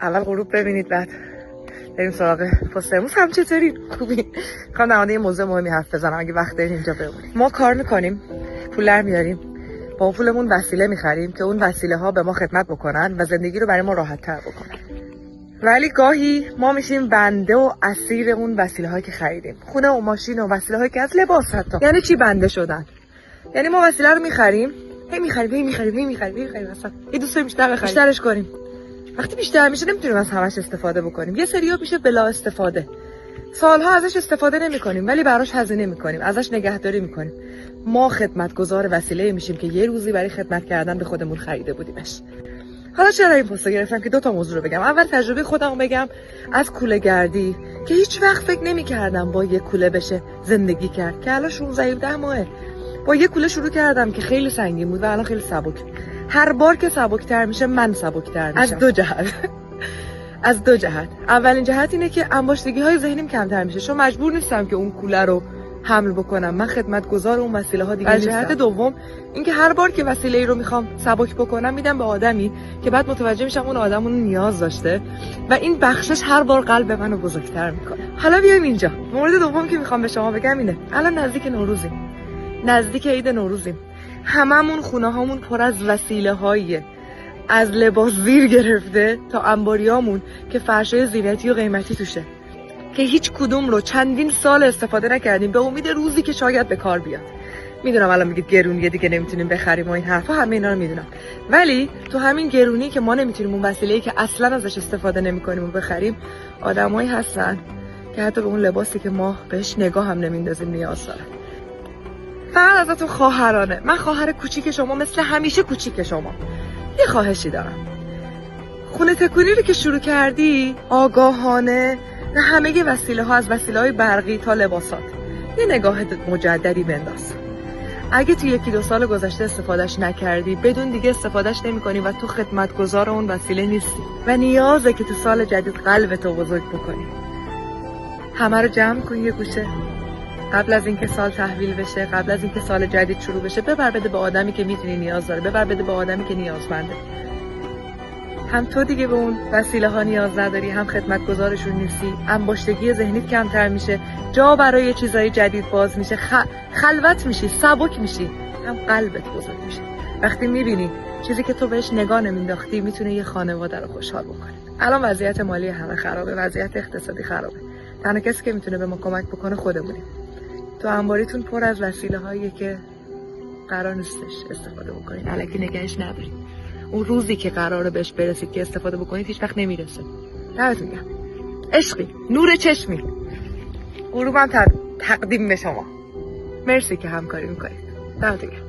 اول غروب ببینید بعد بریم سراغ پست امروز. هم چطورین؟ خوبی؟ میخوام در مورد یه موضوع مهمی حرف بزنم اگه وقت دارین اینجا بمونید. ما کار میکنیم، پول در میاریم، با پولمون وسیله میخریم که اون وسیله ها به ما خدمت بکنن و زندگی رو برای ما راحت تر بکنن. ولی گاهی ما میشیم بنده و اسیر اون وسیله هایی که خریدیم، خونه و ماشین و وسیله هایی که از لباس حتی. یعنی چی بنده شدن؟ یعنی ما وسیله رو میخریم، میخریم اصلا یه دوست داریم بیشترش کنیم. وقتی بیشتر میشه نمیتونیم از همش استفاده بکنیم. یه سری‌ها میشه بلا استفاده، سالها ازش استفاده نمی‌کنیم ولی براش هزینه می‌کنیم، ازش نگهداری می‌کنیم. ما خدمتگزار وسیله میشیم که یه روزی برای خدمت کردن به خودمون خریده بودیمش. حالا چرا این پست گرفتم که 2 تا موضوع رو بگم. اول تجربه خودمو بگم از کوله گردی که هیچ وقت فکر نمی‌کردم با یه کوله بشه زندگی کرد که الان 16 ماهه با یه کوله شروع کردم که خیلی سنگین بود و الان خیلی سبک. هر بار که سبکتر میشه من سبکتر میشم. از دو جهت. اولین جهت اینه که انباشتگی‌های ذهنیم کمتر میشه، چون مجبور نیستم که اون کوله رو حمل بکنم، من خدمتگزار اون وسیله ها دیگه نیستم. جهت دوم اینکه هر بار که وسیله‌ای رو میخوام سبک بکنم میدم به آدمی که بعد متوجه میشم اون آدم اون نیاز داشته و این بخشش هر بار قلب منو بزرگتر میکنه. حالا بیایم اینجا. مورد دوم که میخوام به شما بگم اینه، الان نزدیک نوروزیم، نزدیک عید نوروزیم، هممون خونه هامون پر از وسیله هاییه، از لباس زیر گرفته تا انباریامون که فرشای زینتی و قیمتی توشه که هیچ کدوم رو چندین سال استفاده نکردیم به امید روزی که شاید به کار بیاد. میدونم الان میگید گرونیه دیگه نمیتونیم بخریم و این حرفا، همه اینا رو میدونم، ولی تو همین گرونی که ما نمیتونیم اون وسیله‌ای که اصلا ازش استفاده نمیکنیم و بخریم، آدمایی هستن که حتی به اون لباسی که ما بهش نگاه هم نمیندازیم نیاز دارن. فقط ازتون خواهرانه، من خواهر کوچیک شما، مثل همیشه کوچیک شما، یه خواهشی دارم. خونه تکونی رو که شروع کردی آگاهانه نه همه وسیله ها، از وسیله های برقی تا لباسات، یه نگاه مجددی بنداز. اگه تو 1-2 سال گذشته استفادهش نکردی، بدون دیگه استفادهش نمی کنی و تو خدمتگزار اون وسیله نیستی و نیازه که تو سال جدید قلبتو بزرگ بکنی. همه رو جمع کن یه گوشه، قبل از اینکه سال تحویل بشه، قبل از اینکه سال جدید شروع بشه، ببر بده به آدمی که میتونی نیاز داره، ببر بده به آدمی که نیازمنده. هم تو دیگه به اون وسیله ها نیاز نداری، هم خدمتگزارشون نیستی، انباشتگی ذهنیت کمتر میشه، جا برای چیزای جدید باز میشه، خلوت میشی، سبک میشی، هم قلبت بزرگ میشه. وقتی میبینی چیزی که تو بهش نگاه نمینداختی میتونه یه خانواده رو خوشحال بکنه. الان وضعیت مالی همه خرابه، وضعیت اقتصادی خرابه، تنها کسی که میتونه به ما کمک بکنه خودمونیم. تو انباریتون پر از وسیله هایی که قرار نیستش استفاده بکنید، الکی نگهش ندارید. اون روزی که قراره بهش برسید که استفاده بکنید هیچ وقت نمیرسه. دمتون گرم. عشقی، نور چشمی، غروبم تقدیم به شما. مرسی که همکاری میکنید. دمتون گرم.